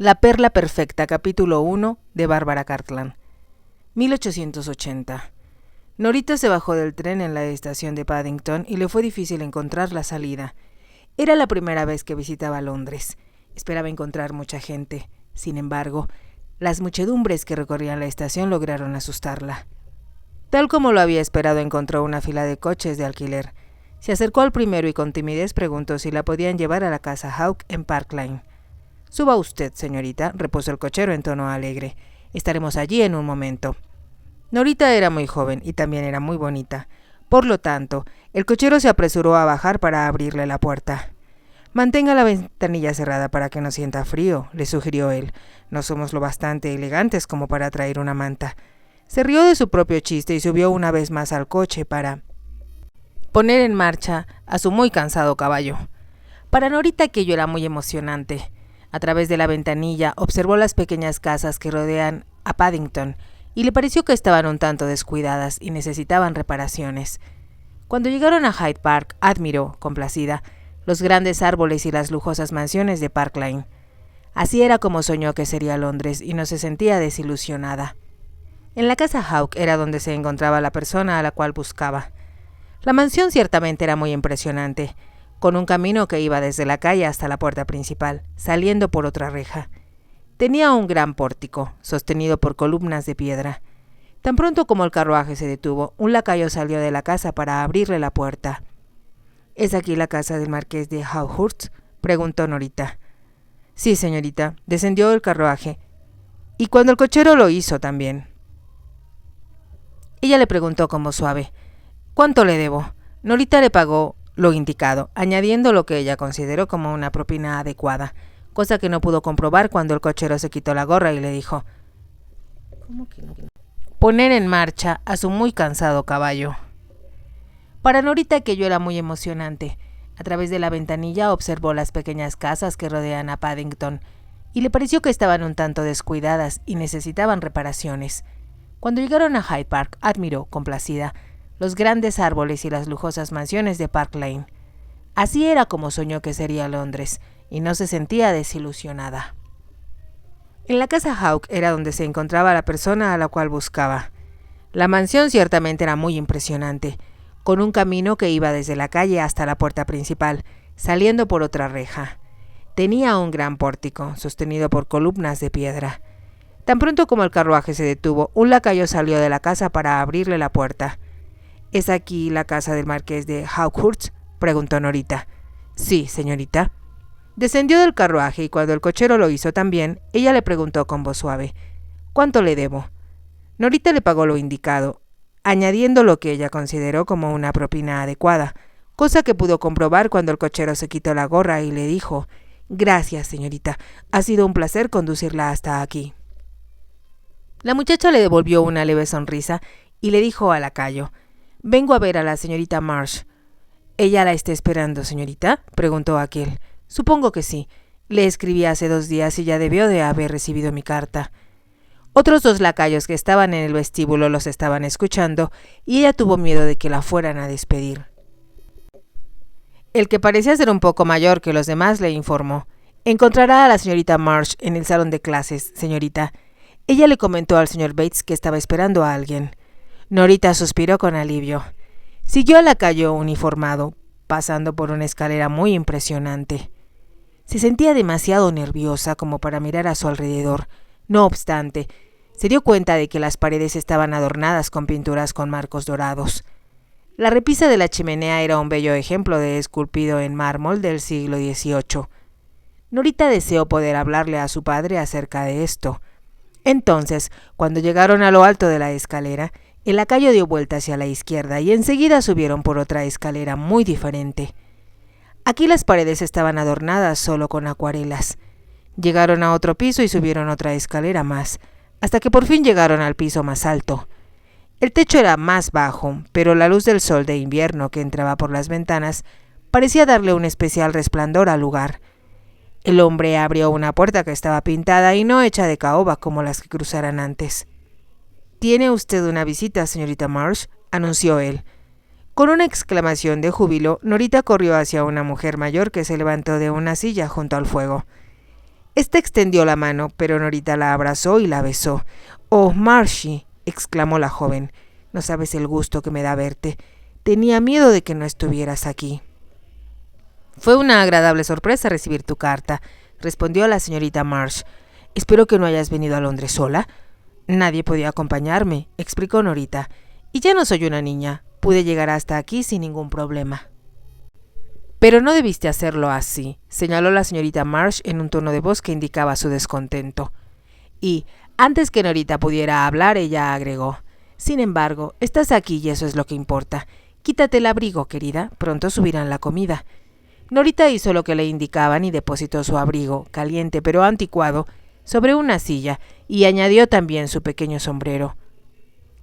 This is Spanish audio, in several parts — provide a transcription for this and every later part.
La perla perfecta, capítulo 1 de Bárbara Cartland. 1880. Norita se bajó del tren en la estación de Paddington y le fue difícil encontrar la salida. Era la primera vez que visitaba Londres. Esperaba encontrar mucha gente. Sin embargo, las muchedumbres que recorrían la estación lograron asustarla. Tal como lo había esperado, encontró una fila de coches de alquiler. Se acercó al primero y con timidez preguntó si la podían llevar a la casa Hawke en Park Lane. «Suba usted, señorita», repuso el cochero en tono alegre. «Estaremos allí en un momento». Norita era muy joven y también era muy bonita. Por lo tanto, el cochero se apresuró a bajar para abrirle la puerta. «Mantenga la ventanilla cerrada para que no sienta frío», le sugirió él. «No somos lo bastante elegantes como para traer una manta». Se rió de su propio chiste y subió una vez más al coche para poner en marcha a su muy cansado caballo. Para Norita aquello era muy emocionante. A través de la ventanilla observó las pequeñas casas que rodean a Paddington y le pareció que estaban un tanto descuidadas y necesitaban reparaciones. Cuando llegaron a Hyde Park, admiró, complacida, los grandes árboles y las lujosas mansiones de Park Lane. Así era como soñó que sería Londres y no se sentía desilusionada. En la casa Hawke era donde se encontraba la persona a la cual buscaba. La mansión ciertamente era muy impresionante, con un camino que iba desde la calle hasta la puerta principal, saliendo por otra reja. Tenía un gran pórtico, sostenido por columnas de piedra. Tan pronto como el carruaje se detuvo, un lacayo salió de la casa para abrirle la puerta. «¿Es aquí la casa del marqués de Hawkhurst?», preguntó Norita. «Sí, señorita», descendió el carruaje, y cuando el cochero lo hizo también. Ella le preguntó con voz suave: «¿Cuánto le debo?». Norita le pagó lo indicado, añadiendo lo que ella consideró como una propina adecuada, cosa que no pudo comprobar cuando el cochero se quitó la gorra y le dijo: «¿Cómo que no? Poner en marcha a su muy cansado caballo». Para Norita aquello era muy emocionante. A través de la ventanilla observó las pequeñas casas que rodean a Paddington y le pareció que estaban un tanto descuidadas y necesitaban reparaciones. Cuando llegaron a Hyde Park, admiró, complacida, los grandes árboles y las lujosas mansiones de Park Lane. Así era como soñó que sería Londres, y no se sentía desilusionada. En la casa Hawke era donde se encontraba la persona a la cual buscaba. La mansión ciertamente era muy impresionante, con un camino que iba desde la calle hasta la puerta principal, saliendo por otra reja. Tenía un gran pórtico, sostenido por columnas de piedra. Tan pronto como el carruaje se detuvo, un lacayo salió de la casa para abrirle la puerta. «¿Es aquí la casa del marqués de Hawkhurst?», preguntó Norita. «Sí, señorita». Descendió del carruaje y cuando el cochero lo hizo también, ella le preguntó con voz suave: «¿Cuánto le debo?». Norita le pagó lo indicado, añadiendo lo que ella consideró como una propina adecuada, cosa que pudo comprobar cuando el cochero se quitó la gorra y le dijo: «Gracias, señorita, ha sido un placer conducirla hasta aquí». La muchacha le devolvió una leve sonrisa y le dijo al lacayo: «Vengo a ver a la señorita Marsh». «¿Ella la está esperando, señorita?», preguntó aquel. «Supongo que sí. Le escribí hace 2 días y ya debió de haber recibido mi carta». Otros 2 lacayos que estaban en el vestíbulo los estaban escuchando y ella tuvo miedo de que la fueran a despedir. El que parecía ser un poco mayor que los demás le informó: «Encontrará a la señorita Marsh en el salón de clases, señorita». Ella le comentó al señor Bates que estaba esperando a alguien. Norita suspiró con alivio. Siguió al lacayo uniformado, pasando por una escalera muy impresionante. Se sentía demasiado nerviosa como para mirar a su alrededor. No obstante, se dio cuenta de que las paredes estaban adornadas con pinturas con marcos dorados. La repisa de la chimenea era un bello ejemplo de esculpido en mármol del siglo XVIII. Norita deseó poder hablarle a su padre acerca de esto. Entonces, cuando llegaron a lo alto de la escalera, el lacayo dio vuelta hacia la izquierda y enseguida subieron por otra escalera muy diferente. Aquí las paredes estaban adornadas solo con acuarelas. Llegaron a otro piso y subieron otra escalera más, hasta que por fin llegaron al piso más alto. El techo era más bajo, pero la luz del sol de invierno que entraba por las ventanas parecía darle un especial resplandor al lugar. El hombre abrió una puerta que estaba pintada y no hecha de caoba como las que cruzaran antes. «¿Tiene usted una visita, señorita Marsh?», anunció él. Con una exclamación de júbilo, Norita corrió hacia una mujer mayor que se levantó de una silla junto al fuego. Esta extendió la mano, pero Norita la abrazó y la besó. «Oh, Marshie», exclamó la joven, «no sabes el gusto que me da verte. Tenía miedo de que no estuvieras aquí». «Fue una agradable sorpresa recibir tu carta», respondió la señorita Marsh. «Espero que no hayas venido a Londres sola». «Nadie podía acompañarme», explicó Norita, «y ya no soy una niña. Pude llegar hasta aquí sin ningún problema». «Pero no debiste hacerlo así», señaló la señorita Marsh en un tono de voz que indicaba su descontento. Y, antes que Norita pudiera hablar, ella agregó: «Sin embargo, estás aquí y eso es lo que importa. Quítate el abrigo, querida, pronto subirán la comida». Norita hizo lo que le indicaban y depositó su abrigo, caliente pero anticuado, sobre una silla, y añadió también su pequeño sombrero.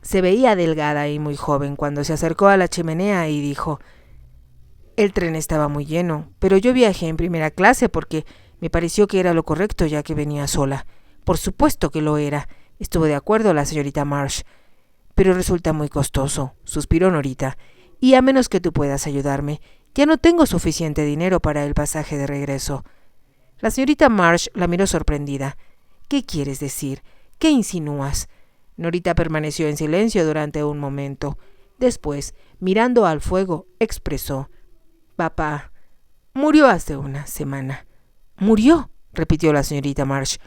Se veía delgada y muy joven cuando se acercó a la chimenea y dijo: «El tren estaba muy lleno, pero yo viajé en primera clase porque me pareció que era lo correcto ya que venía sola». «Por supuesto que lo era», estuvo de acuerdo la señorita Marsh. «Pero resulta muy costoso», suspiró Norita, «y a menos que tú puedas ayudarme, ya no tengo suficiente dinero para el pasaje de regreso». La señorita Marsh la miró sorprendida. «¿Qué quieres decir? ¿Qué insinúas?». Norita permaneció en silencio durante un momento. Después, mirando al fuego, expresó: «Papá murió hace una semana». «¿Murió?», repitió la señorita Marsh.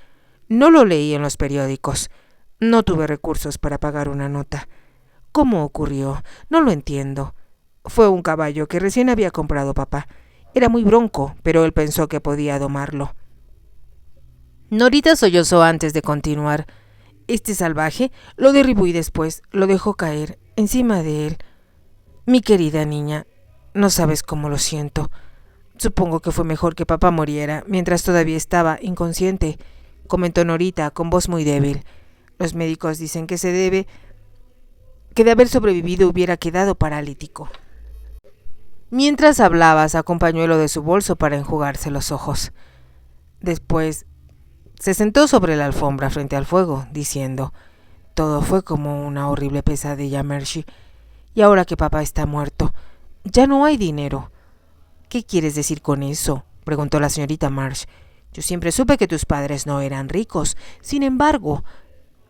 «No lo leí en los periódicos. No tuve recursos para pagar una nota». «¿Cómo ocurrió? No lo entiendo». «Fue un caballo que recién había comprado papá. Era muy bronco, pero él pensó que podía domarlo». Norita sollozó antes de continuar. «Este salvaje lo derribó y después lo dejó caer encima de él. Mi querida niña, no sabes cómo lo siento. Supongo que fue mejor que papá muriera mientras todavía estaba inconsciente», comentó Norita con voz muy débil. «Los médicos dicen que de haber sobrevivido hubiera quedado paralítico». Mientras hablaba, sacó un pañuelo de su bolso para enjugarse los ojos. Después se sentó sobre la alfombra frente al fuego, diciendo: «Todo fue como una horrible pesadilla, Marshie. Y ahora que papá está muerto, ya no hay dinero». «¿Qué quieres decir con eso?», preguntó la señorita Marsh. «Yo siempre supe que tus padres no eran ricos. Sin embargo,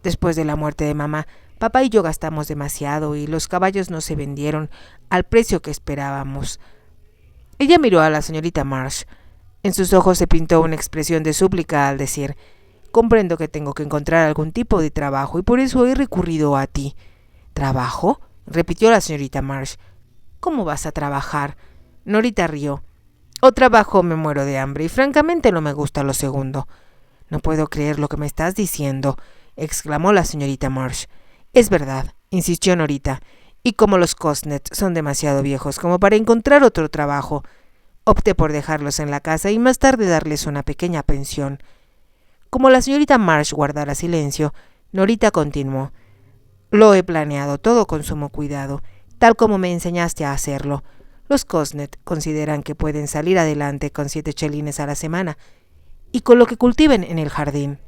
después de la muerte de mamá, papá y yo gastamos demasiado y los caballos no se vendieron al precio que esperábamos». Ella miró a la señorita Marsh. En sus ojos se pintó una expresión de súplica al decir: «Comprendo que tengo que encontrar algún tipo de trabajo y por eso he recurrido a ti». «¿Trabajo?», repitió la señorita Marsh. «¿Cómo vas a trabajar?». Norita rió. «O trabajo o me muero de hambre, y francamente no me gusta lo segundo». «No puedo creer lo que me estás diciendo», exclamó la señorita Marsh. «Es verdad», insistió Norita, «y como los Cosnet son demasiado viejos como para encontrar otro trabajo, opté por dejarlos en la casa y más tarde darles una pequeña pensión». Como la señorita Marsh guardara silencio, Norita continuó: «Lo he planeado todo con sumo cuidado, tal como me enseñaste a hacerlo. Los Cosnet consideran que pueden salir adelante con 7 chelines a la semana y con lo que cultiven en el jardín».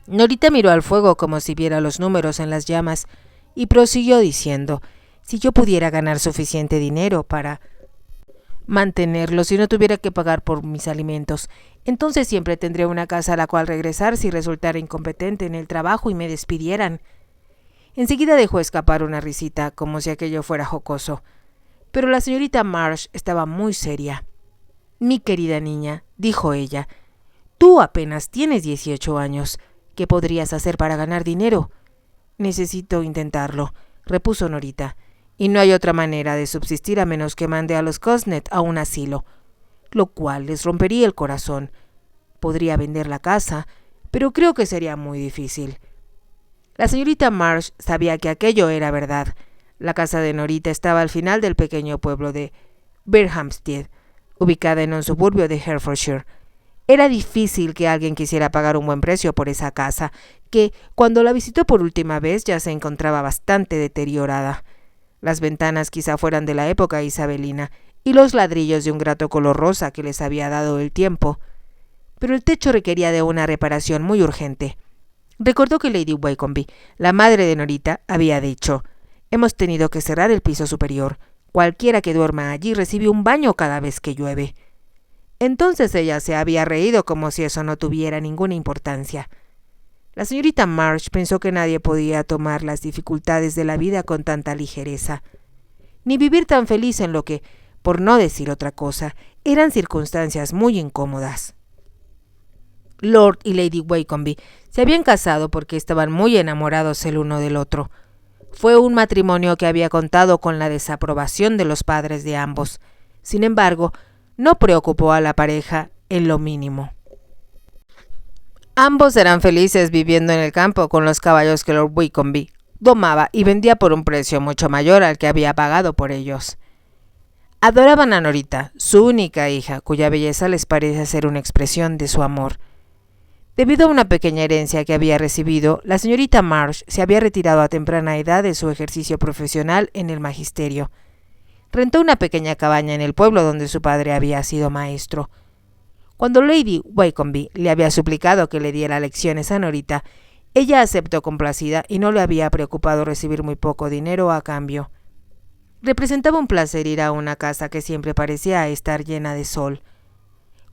Norita miró al fuego como si viera los números en las llamas y prosiguió diciendo: «Si yo pudiera ganar suficiente dinero para mantenerlos y no tuviera que pagar por mis alimentos, entonces siempre tendría una casa a la cual regresar si resultara incompetente en el trabajo y me despidieran». Enseguida dejó escapar una risita como si aquello fuera jocoso, pero la señorita Marsh estaba muy seria. «Mi querida niña», dijo ella, «tú apenas tienes 18 años. ¿Qué podrías hacer para ganar dinero?». «Necesito intentarlo», repuso Norita, «y no hay otra manera de subsistir a menos que mande a los Cosnet a un asilo, lo cual les rompería el corazón. Podría vender la casa, pero creo que sería muy difícil». La señorita Marsh sabía que aquello era verdad. La casa de Norita estaba al final del pequeño pueblo de Berkhamsted, ubicada en un suburbio de Hertfordshire. Era difícil que alguien quisiera pagar un buen precio por esa casa, que, cuando la visitó por última vez, ya se encontraba bastante deteriorada. Las ventanas quizá fueran de la época isabelina, y los ladrillos de un grato color rosa que les había dado el tiempo. Pero el techo requería de una reparación muy urgente. Recordó que Lady Waconby, la madre de Norita, había dicho: «Hemos tenido que cerrar el piso superior. Cualquiera que duerma allí recibe un baño cada vez que llueve». Entonces ella se había reído como si eso no tuviera ninguna importancia. La señorita March pensó que nadie podía tomar las dificultades de la vida con tanta ligereza, ni vivir tan feliz en lo que, por no decir otra cosa, eran circunstancias muy incómodas. Lord y Lady Wakenby se habían casado porque estaban muy enamorados el uno del otro. Fue un matrimonio que había contado con la desaprobación de los padres de ambos. Sin embargo, no preocupó a la pareja en lo mínimo. Ambos eran felices viviendo en el campo con los caballos que Lord Wakenby domaba y vendía por un precio mucho mayor al que había pagado por ellos. Adoraban a Norita, su única hija, cuya belleza les parece ser una expresión de su amor. Debido a una pequeña herencia que había recibido, la señorita March se había retirado a temprana edad de su ejercicio profesional en el magisterio. Rentó una pequeña cabaña en el pueblo donde su padre había sido maestro. Cuando Lady Wakenby le había suplicado que le diera lecciones a Norita, ella aceptó complacida y no le había preocupado recibir muy poco dinero a cambio. Representaba un placer ir a una casa que siempre parecía estar llena de sol.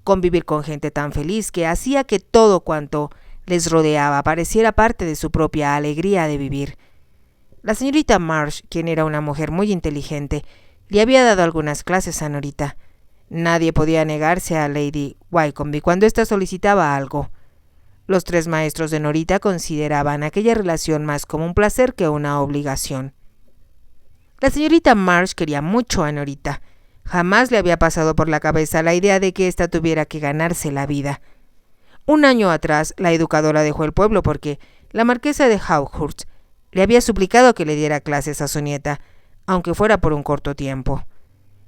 Convivir con gente tan feliz que hacía que todo cuanto les rodeaba pareciera parte de su propia alegría de vivir. La señorita March, quien era una mujer muy inteligente, le había dado algunas clases a Norita. Nadie podía negarse a Lady Wakenby cuando ésta solicitaba algo. Los tres maestros de Norita consideraban aquella relación más como un placer que una obligación. La señorita March quería mucho a Norita. Jamás le había pasado por la cabeza la idea de que ésta tuviera que ganarse la vida. Un año atrás, la educadora dejó el pueblo porque la marquesa de Hawkhurst le había suplicado que le diera clases a su nieta, aunque fuera por un corto tiempo.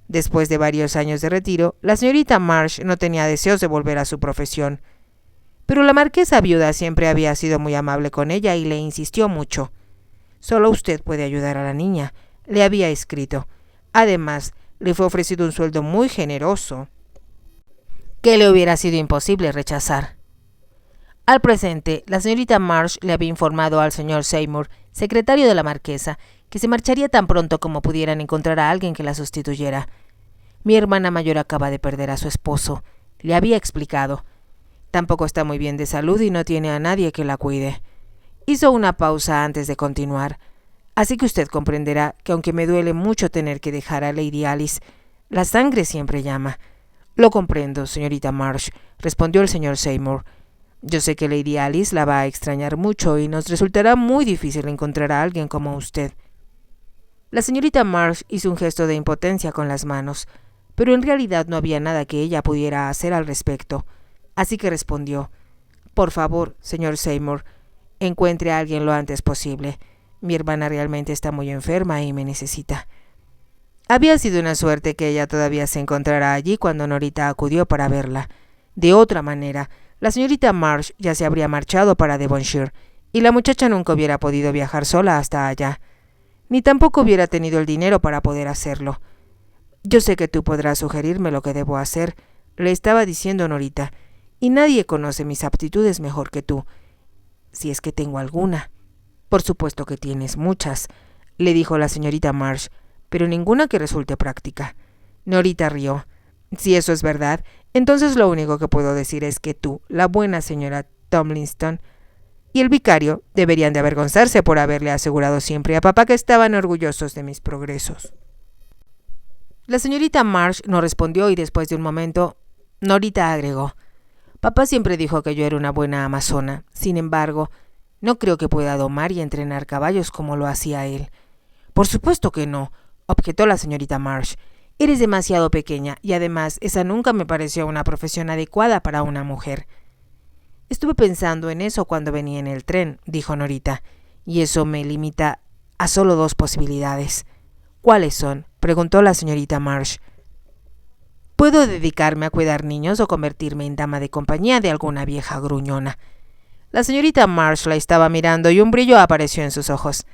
Después de varios años de retiro, la señorita March no tenía deseos de volver a su profesión. Pero la marquesa viuda siempre había sido muy amable con ella y le insistió mucho. «Solo usted puede ayudar a la niña», le había escrito. Además, le fue ofrecido un sueldo muy generoso que le hubiera sido imposible rechazar. Al presente, la señorita March le había informado al señor Seymour, secretario de la marquesa, que se marcharía tan pronto como pudieran encontrar a alguien que la sustituyera. «Mi hermana mayor acaba de perder a su esposo», le había explicado. «Tampoco está muy bien de salud y no tiene a nadie que la cuide». Hizo una pausa antes de continuar. «Así que usted comprenderá que aunque me duele mucho tener que dejar a Lady Alice, la sangre siempre llama». «Lo comprendo, señorita March», respondió el señor Seymour. «Yo sé que Lady Alice la va a extrañar mucho y nos resultará muy difícil encontrar a alguien como usted». La señorita March hizo un gesto de impotencia con las manos, pero en realidad no había nada que ella pudiera hacer al respecto, así que respondió: «Por favor, señor Seymour, encuentre a alguien lo antes posible. Mi hermana realmente está muy enferma y me necesita». Había sido una suerte que ella todavía se encontrara allí cuando Norita acudió para verla. De otra manera, la señorita March ya se habría marchado para Devonshire, y la muchacha nunca hubiera podido viajar sola hasta allá, ni tampoco hubiera tenido el dinero para poder hacerlo. «Yo sé que tú podrás sugerirme lo que debo hacer», le estaba diciendo Norita, «y nadie conoce mis aptitudes mejor que tú, si es que tengo alguna». «Por supuesto que tienes muchas», le dijo la señorita March, «pero ninguna que resulte práctica». Norita rió. «Si eso es verdad, entonces lo único que puedo decir es que tú, la buena señora Tomlinson y el vicario deberían de avergonzarse por haberle asegurado siempre a papá que estaban orgullosos de mis progresos». La señorita March no respondió y después de un momento, Norita agregó: «Papá siempre dijo que yo era una buena amazona. Sin embargo, no creo que pueda domar y entrenar caballos como lo hacía él». «Por supuesto que no», objetó la señorita March. «Eres demasiado pequeña y además esa nunca me pareció una profesión adecuada para una mujer». «Estuve pensando en eso cuando venía en el tren», dijo Norita, «y eso me limita a solo dos posibilidades». «¿Cuáles son?», preguntó la señorita March. «Puedo dedicarme a cuidar niños o convertirme en dama de compañía de alguna vieja gruñona». La señorita March la estaba mirando y un brillo apareció en sus ojos.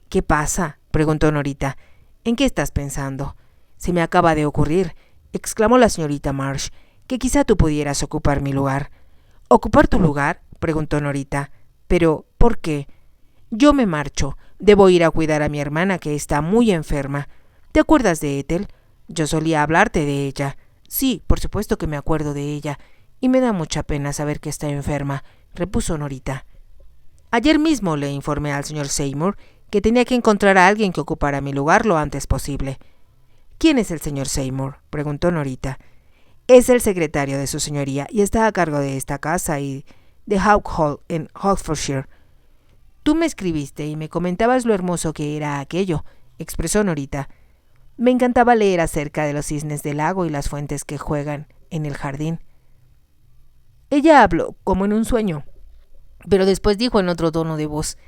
«¿Qué pasa?», preguntó Norita. «¿En qué estás pensando?». «Se me acaba de ocurrir», exclamó la señorita March, «que quizá tú pudieras ocupar mi lugar». «¿Ocupar tu lugar?», preguntó Norita. «Pero, ¿por qué?». «Yo me marcho. Debo ir a cuidar a mi hermana que está muy enferma. ¿Te acuerdas de Ethel? Yo solía hablarte de ella». Sí, por supuesto que me acuerdo de ella, y me da mucha pena saber que está enferma, repuso Norita. Ayer mismo le informé al señor Seymour que tenía que encontrar a alguien que ocupara mi lugar lo antes posible. ¿Quién es el señor Seymour?, preguntó Norita. Es el secretario de su señoría y está a cargo de esta casa y de Hawk Hall en Hertfordshire. Tú me escribiste y me comentabas lo hermoso que era aquello, expresó Norita. Me encantaba leer acerca de los cisnes del lago y las fuentes que juegan en el jardín. Ella habló como en un sueño, pero después dijo en otro tono de voz: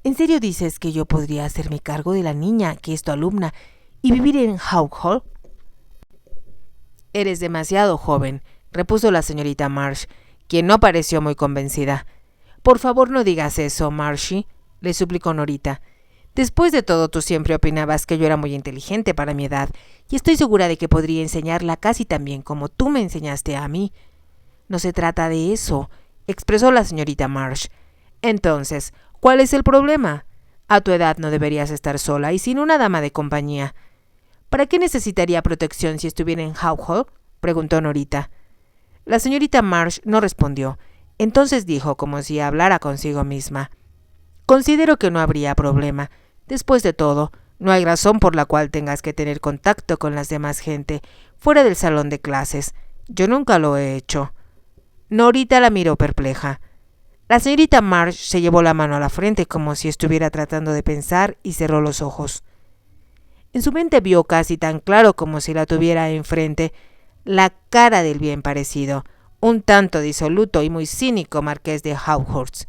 ¿En serio dices que yo podría hacerme cargo de la niña que es tu alumna y vivir en Hawk Hall? Eres demasiado joven, repuso la señorita Marsh, quien no pareció muy convencida. Por favor, no digas eso, Marshie, le suplicó Norita. Después de todo, tú siempre opinabas que yo era muy inteligente para mi edad, y estoy segura de que podría enseñarla casi tan bien como tú me enseñaste a mí. No se trata de eso, expresó la señorita Marsh. Entonces, ¿cuál es el problema? A tu edad no deberías estar sola y sin una dama de compañía. ¿Para qué necesitaría protección si estuviera en Hawk Hall?, preguntó Norita. La señorita Marsh no respondió. Entonces dijo, como si hablara consigo misma: Considero que no habría problema. Después de todo, no hay razón por la cual tengas que tener contacto con las demás gente fuera del salón de clases. Yo nunca lo he hecho. Norita la miró perpleja. La señorita Marsh se llevó la mano a la frente como si estuviera tratando de pensar y cerró los ojos. En su mente vio casi tan claro como si la tuviera enfrente la cara del bien parecido, un tanto disoluto y muy cínico marqués de Hawkhurst.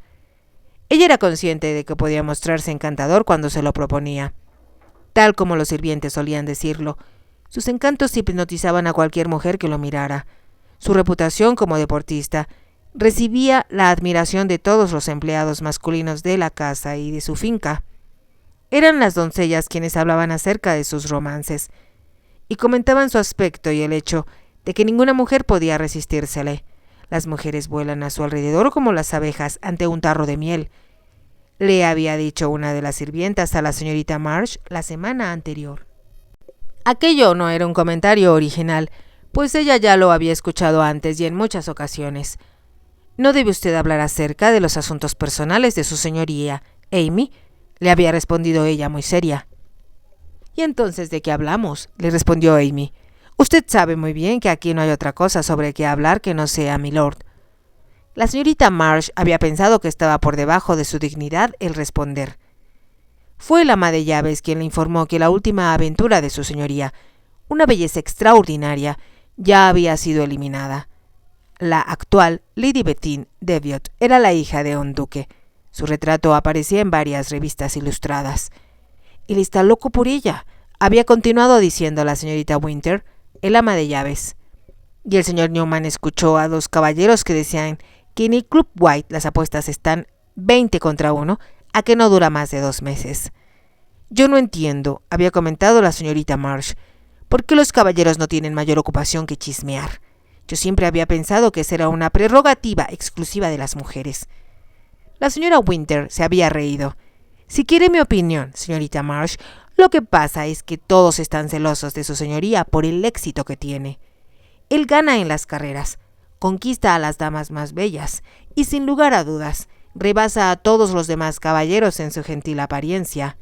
Ella era consciente de que podía mostrarse encantador cuando se lo proponía. Tal como los sirvientes solían decirlo, sus encantos hipnotizaban a cualquier mujer que lo mirara. Su reputación como deportista recibía la admiración de todos los empleados masculinos de la casa y de su finca. Eran las doncellas quienes hablaban acerca de sus romances y comentaban su aspecto y el hecho de que ninguna mujer podía resistírsele. Las mujeres vuelan a su alrededor como las abejas ante un tarro de miel, le había dicho una de las sirvientas a la señorita Marsh la semana anterior. Aquello no era un comentario original, pues ella ya lo había escuchado antes y en muchas ocasiones. «No debe usted hablar acerca de los asuntos personales de su señoría, Amy», le había respondido ella muy seria. «¿Y entonces de qué hablamos?», le respondió Amy. «Usted sabe muy bien que aquí no hay otra cosa sobre qué hablar que no sea milord». La señorita Marsh había pensado que estaba por debajo de su dignidad el responder. Fue el ama de llaves quien le informó que la última aventura de su señoría, una belleza extraordinaria, ya había sido eliminada. La actual Lady Bethune Deviot era la hija de un duque. Su retrato aparecía en varias revistas ilustradas. «Él está loco por ella», había continuado diciendo la señorita Winter, el ama de llaves. Y el señor Newman escuchó a dos caballeros que decían que en el Club White las apuestas están 20 contra 1, a que no dura más de 2 meses. «Yo no entiendo», había comentado la señorita Marsh, «por qué los caballeros no tienen mayor ocupación que chismear. Yo siempre había pensado que esa era una prerrogativa exclusiva de las mujeres». La señora Winter se había reído. «Si quiere mi opinión, señorita Marsh, lo que pasa es que todos están celosos de su señoría por el éxito que tiene. Él gana en las carreras, conquista a las damas más bellas y, sin lugar a dudas, rebasa a todos los demás caballeros en su gentil apariencia».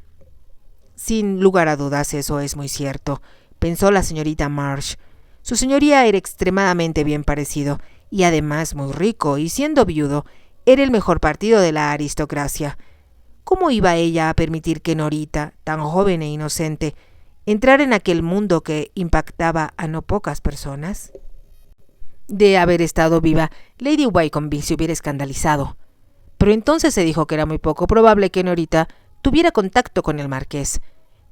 «Sin lugar a dudas, eso es muy cierto», pensó la señorita Marsh. Su señoría era extremadamente bien parecido y además muy rico, y siendo viudo, era el mejor partido de la aristocracia. ¿Cómo iba ella a permitir que Norita, tan joven e inocente, entrara en aquel mundo que impactaba a no pocas personas? De haber estado viva, Lady Wycombe se hubiera escandalizado. Pero entonces se dijo que era muy poco probable que Norita tuviera contacto con el marqués.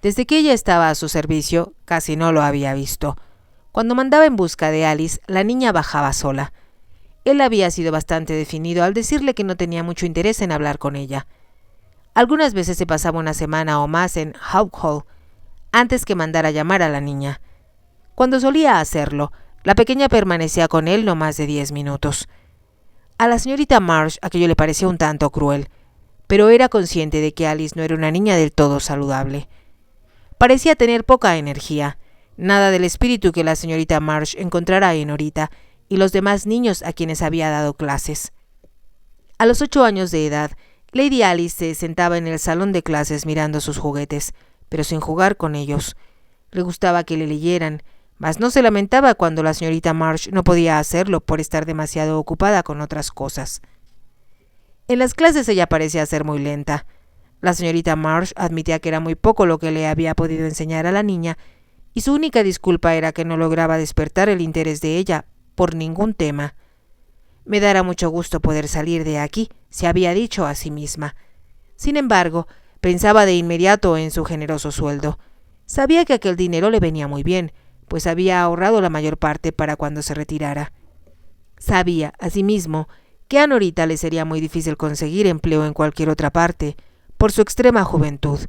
Desde que ella estaba a su servicio, casi no lo había visto. Cuando mandaba en busca de Alice, la niña bajaba sola. Él había sido bastante definido al decirle que no tenía mucho interés en hablar con ella. Algunas veces se pasaba una semana o más en Hawk Hall, antes que mandara llamar a la niña. Cuando solía hacerlo, la pequeña permanecía con él no más de 10 minutos. A la señorita Marsh aquello le parecía un tanto cruel, pero era consciente de que Alice no era una niña del todo saludable. Parecía tener poca energía. Nada del espíritu que la señorita Marsh encontrara en Norita y los demás niños a quienes había dado clases. A los 8 años de edad, Lady Alice se sentaba en el salón de clases mirando sus juguetes, pero sin jugar con ellos. Le gustaba que le leyeran, mas no se lamentaba cuando la señorita Marsh no podía hacerlo por estar demasiado ocupada con otras cosas. En las clases ella parecía ser muy lenta. La señorita Marsh admitía que era muy poco lo que le había podido enseñar a la niña, y su única disculpa era que no lograba despertar el interés de ella por ningún tema. Me dará mucho gusto poder salir de aquí, se había dicho a sí misma. Sin embargo, pensaba de inmediato en su generoso sueldo. Sabía que aquel dinero le venía muy bien, pues había ahorrado la mayor parte para cuando se retirara. Sabía, asimismo, que a Norita le sería muy difícil conseguir empleo en cualquier otra parte, por su extrema juventud.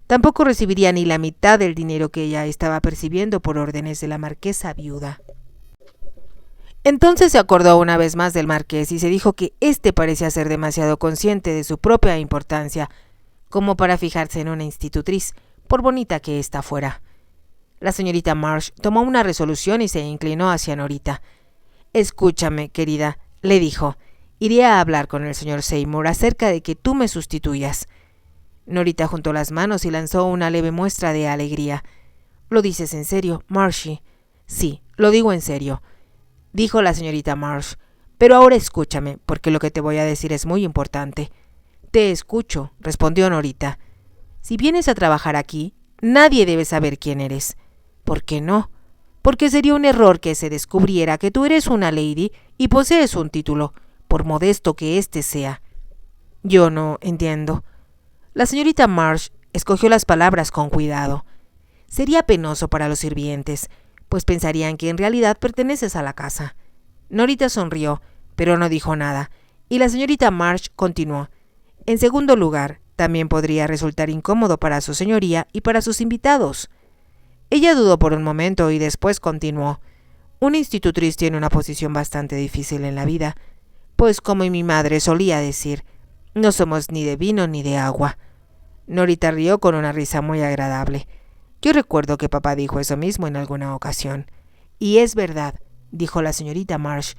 Tampoco recibiría ni la mitad del dinero que ella estaba percibiendo por órdenes de la marquesa viuda. Entonces se acordó una vez más del marqués y se dijo que éste parecía ser demasiado consciente de su propia importancia como para fijarse en una institutriz, por bonita que ésta fuera. La señorita Marsh tomó una resolución y se inclinó hacia Norita. «Escúchame, querida», le dijo, «iré a hablar con el señor Seymour acerca de que tú me sustituyas». Norita juntó las manos y lanzó una leve muestra de alegría. «¿Lo dices en serio, Marshie?» «Sí, lo digo en serio», dijo la señorita Marsh. «Pero ahora escúchame, porque lo que te voy a decir es muy importante». «Te escucho», respondió Norita. «Si vienes a trabajar aquí, nadie debe saber quién eres». «¿Por qué no?» «Porque sería un error que se descubriera que tú eres una lady y posees un título, por modesto que éste sea». «Yo no entiendo». La señorita Marsh escogió las palabras con cuidado. «Sería penoso para los sirvientes, pues pensarían que en realidad perteneces a la casa». Norita sonrió, pero no dijo nada, y la señorita Marsh continuó. «En segundo lugar, también podría resultar incómodo para su señoría y para sus invitados». Ella dudó por un momento y después continuó. «Una institutriz tiene una posición bastante difícil en la vida, pues como mi madre solía decir, no somos ni de vino ni de agua». Norita rió con una risa muy agradable. «Yo recuerdo que papá dijo eso mismo en alguna ocasión». «Y es verdad», dijo la señorita Marsh.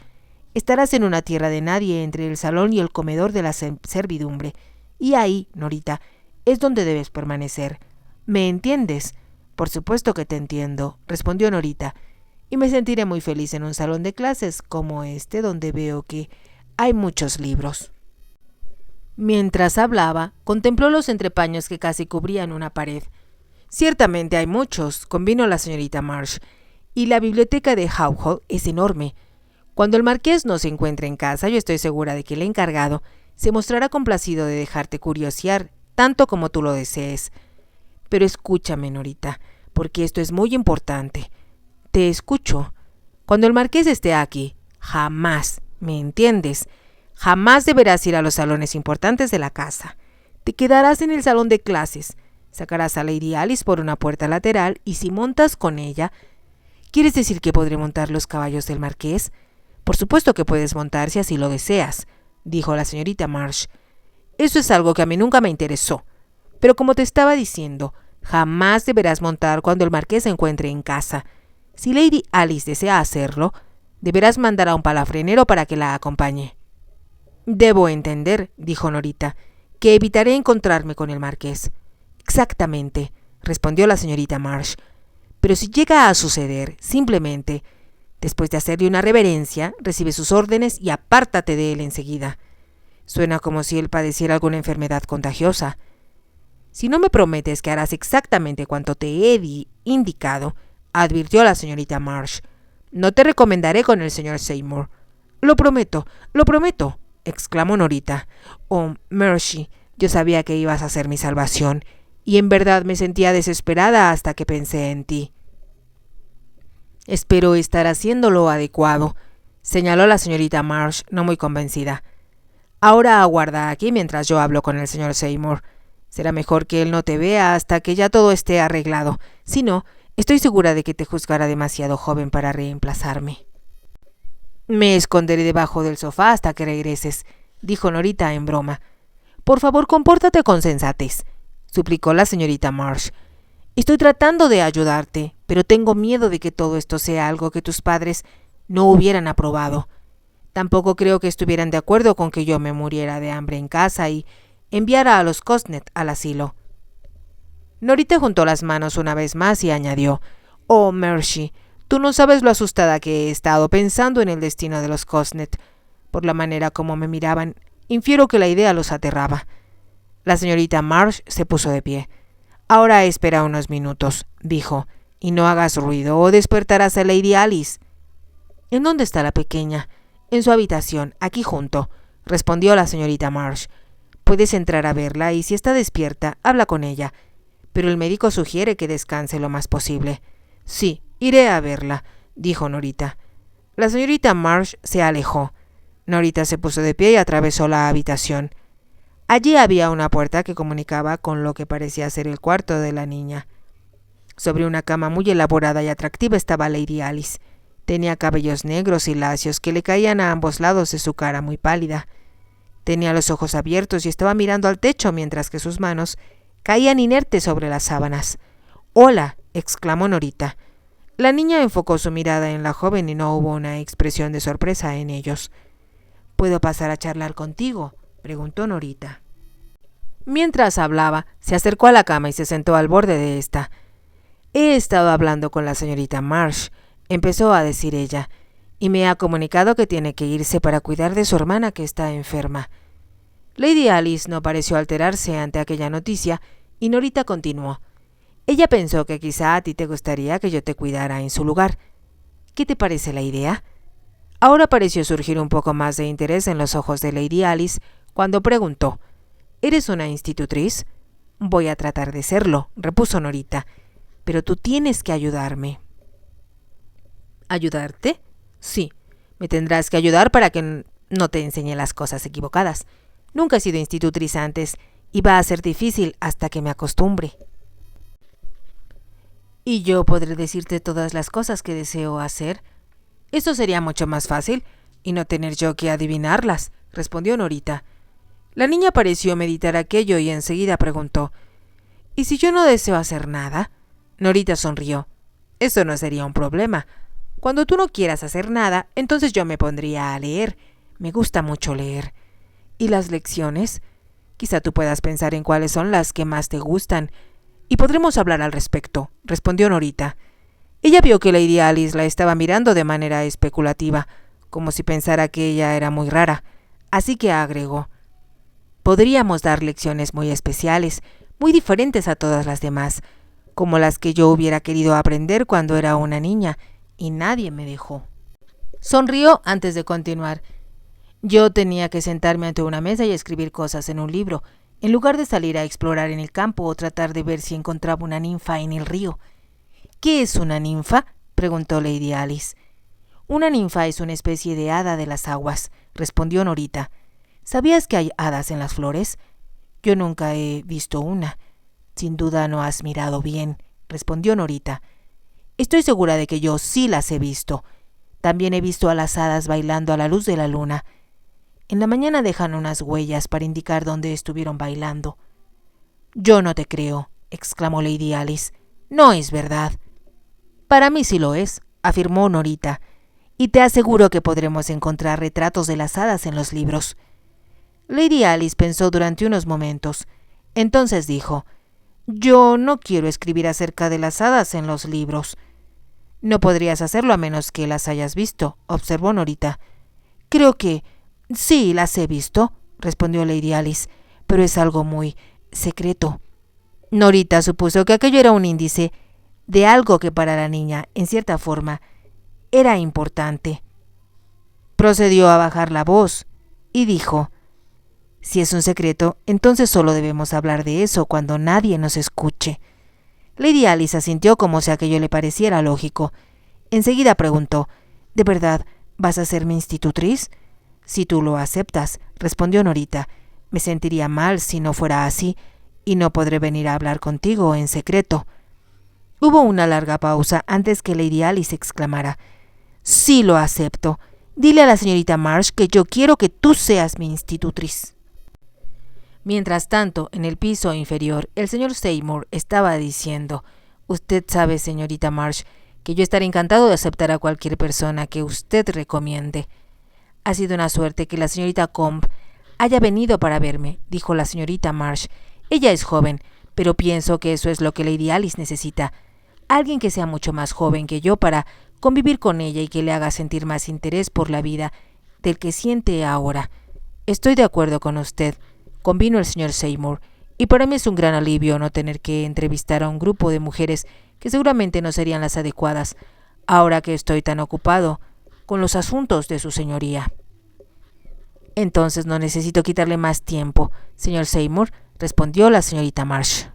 «Estarás en una tierra de nadie entre el salón y el comedor de la servidumbre, y ahí, Norita, es donde debes permanecer. ¿Me entiendes?» «Por supuesto que te entiendo», respondió Norita, «y me sentiré muy feliz en un salón de clases como este, donde veo que hay muchos libros». Mientras hablaba, contempló los entrepaños que casi cubrían una pared. «Ciertamente hay muchos», convino la señorita Marsh, «y la biblioteca de Houghall es enorme. Cuando el marqués no se encuentre en casa, yo estoy segura de que el encargado se mostrará complacido de dejarte curiosear tanto como tú lo desees. Pero escúchame, Norita, porque esto es muy importante». «Te escucho». «Cuando el marqués esté aquí, jamás, ¿me entiendes?, jamás deberás ir a los salones importantes de la casa. Te quedarás en el salón de clases, sacarás a Lady Alice por una puerta lateral y si montas con ella... ¿Quieres decir que podré montar los caballos del marqués? Por supuesto que puedes montar si así lo deseas», dijo la señorita Marsh. «Eso es algo que a mí nunca me interesó. Pero como te estaba diciendo, jamás deberás montar cuando el marqués se encuentre en casa. Si Lady Alice desea hacerlo, deberás mandar a un palafrenero para que la acompañe». «Debo entender», dijo Norita, «que evitaré encontrarme con el marqués». «Exactamente», respondió la señorita Marsh. «Pero si llega a suceder, simplemente, después de hacerle una reverencia, recibe sus órdenes y apártate de él enseguida. Suena como si él padeciera alguna enfermedad contagiosa. Si no me prometes que harás exactamente cuanto te he indicado», advirtió la señorita Marsh, «no te recomendaré con el señor Seymour». Lo prometo», exclamó Norita. «Oh, Marshie, yo sabía que ibas a ser mi salvación, y en verdad me sentía desesperada hasta que pensé en ti». «Espero estar haciendo lo adecuado», señaló la señorita Marsh, no muy convencida. «Ahora aguarda aquí mientras yo hablo con el señor Seymour. Será mejor que él no te vea hasta que ya todo esté arreglado. Si no, estoy segura de que te juzgará demasiado joven para reemplazarme». «Me esconderé debajo del sofá hasta que regreses», dijo Norita en broma. «Por favor, compórtate con sensatez», suplicó la señorita Marsh. Estoy tratando de ayudarte, pero tengo miedo de que todo esto sea algo que tus padres no hubieran aprobado. Tampoco creo que estuvieran de acuerdo con que yo me muriera de hambre en casa y enviara a los Cosnet al asilo. Norita juntó las manos una vez más y añadió: «Oh, Mercy, tú no sabes lo asustada que he estado pensando en el destino de los Cosnet. Por la manera como me miraban, infiero que la idea los aterraba». La señorita Marsh se puso de pie. «Ahora espera unos minutos», dijo, «y no hagas ruido o despertarás a Lady Alice». «¿En dónde está la pequeña?» «En su habitación, aquí junto», respondió la señorita Marsh. «Puedes entrar a verla y si está despierta, habla con ella. Pero el médico sugiere que descanse lo más posible». «Sí, iré a verla», dijo Norita. La señorita Marsh se alejó. Norita se puso de pie y atravesó la habitación. Allí había una puerta que comunicaba con lo que parecía ser el cuarto de la niña. Sobre una cama muy elaborada y atractiva estaba Lady Alice. Tenía cabellos negros y lacios que le caían a ambos lados de su cara muy pálida. Tenía los ojos abiertos y estaba mirando al techo mientras que sus manos caían inertes sobre las sábanas. «¡Hola!», exclamó Norita. La niña enfocó su mirada en la joven y no hubo una expresión de sorpresa en ellos. «¿Puedo pasar a charlar contigo?», preguntó Norita. Mientras hablaba, se acercó a la cama y se sentó al borde de esta. «He estado hablando con la señorita Marsh», empezó a decir ella, «y me ha comunicado que tiene que irse para cuidar de su hermana que está enferma». Lady Alice no pareció alterarse ante aquella noticia y Norita continuó: «Ella pensó que quizá a ti te gustaría que yo te cuidara en su lugar. ¿Qué te parece la idea?». Ahora pareció surgir un poco más de interés en los ojos de Lady Alice cuando preguntó: «¿Eres una institutriz?». «Voy a tratar de serlo», repuso Norita, «pero tú tienes que ayudarme». «¿Ayudarte?». «Sí, me tendrás que ayudar para que no te enseñe las cosas equivocadas. Nunca he sido institutriz antes y va a ser difícil hasta que me acostumbre». «¿Y yo podré decirte todas las cosas que deseo hacer?». «Eso sería mucho más fácil y no tener yo que adivinarlas», respondió Norita. La niña pareció meditar aquello y enseguida preguntó: «¿Y si yo no deseo hacer nada?». Norita sonrió. «Eso no sería un problema. Cuando tú no quieras hacer nada, entonces yo me pondría a leer. Me gusta mucho leer». «¿Y las lecciones?». «Quizá tú puedas pensar en cuáles son las que más te gustan y podremos hablar al respecto», respondió Norita. Ella vio que Lady Alice la estaba mirando de manera especulativa, como si pensara que ella era muy rara, así que agregó: «Podríamos dar lecciones muy especiales, muy diferentes a todas las demás, como las que yo hubiera querido aprender cuando era una niña, y nadie me dejó». Sonrió antes de continuar. «Yo tenía que sentarme ante una mesa y escribir cosas en un libro, en lugar de salir a explorar en el campo o tratar de ver si encontraba una ninfa en el río». «¿Qué es una ninfa?», preguntó Lady Alice. «Una ninfa es una especie de hada de las aguas», respondió Norita. «¿Sabías que hay hadas en las flores?». «Yo nunca he visto una». «Sin duda no has mirado bien», respondió Norita. «Estoy segura de que yo sí las he visto. También he visto a las hadas bailando a la luz de la luna. En la mañana dejan unas huellas para indicar dónde estuvieron bailando». «Yo no te creo», exclamó Lady Alice. «No es verdad». «Para mí sí lo es», afirmó Norita, «y te aseguro que podremos encontrar retratos de las hadas en los libros». Lady Alice pensó durante unos momentos. Entonces dijo: «Yo no quiero escribir acerca de las hadas en los libros». «No podrías hacerlo a menos que las hayas visto», observó Norita. «Creo que sí las he visto», respondió Lady Alice, «pero es algo muy secreto». Norita supuso que aquello era un índice de algo que para la niña, en cierta forma, era importante. Procedió a bajar la voz y dijo: «Si es un secreto, entonces solo debemos hablar de eso cuando nadie nos escuche». Lady Alice asintió como si aquello le pareciera lógico. Enseguida preguntó: «¿De verdad vas a ser mi institutriz?». «Si tú lo aceptas», respondió Norita. «Me sentiría mal si no fuera así, y no podré venir a hablar contigo en secreto». Hubo una larga pausa antes que Lady Alice exclamara: «Sí lo acepto. Dile a la señorita Marsh que yo quiero que tú seas mi institutriz». Mientras tanto, en el piso inferior, el señor Seymour estaba diciendo: Usted sabe, señorita March, que yo estaré encantado de aceptar a cualquier persona que usted recomiende. Ha sido una suerte que la señorita Combe haya venido para verme, dijo la señorita March. Ella es joven, pero pienso que eso es lo que Lady Alice necesita. Alguien que sea mucho más joven que yo para convivir con ella y que le haga sentir más interés por la vida del que siente ahora. Estoy de acuerdo con usted, convino el señor Seymour, y para mí es un gran alivio no tener que entrevistar a un grupo de mujeres que seguramente no serían las adecuadas, ahora que estoy tan ocupado con los asuntos de su señoría. Entonces no necesito quitarle más tiempo, señor Seymour, respondió la señorita March.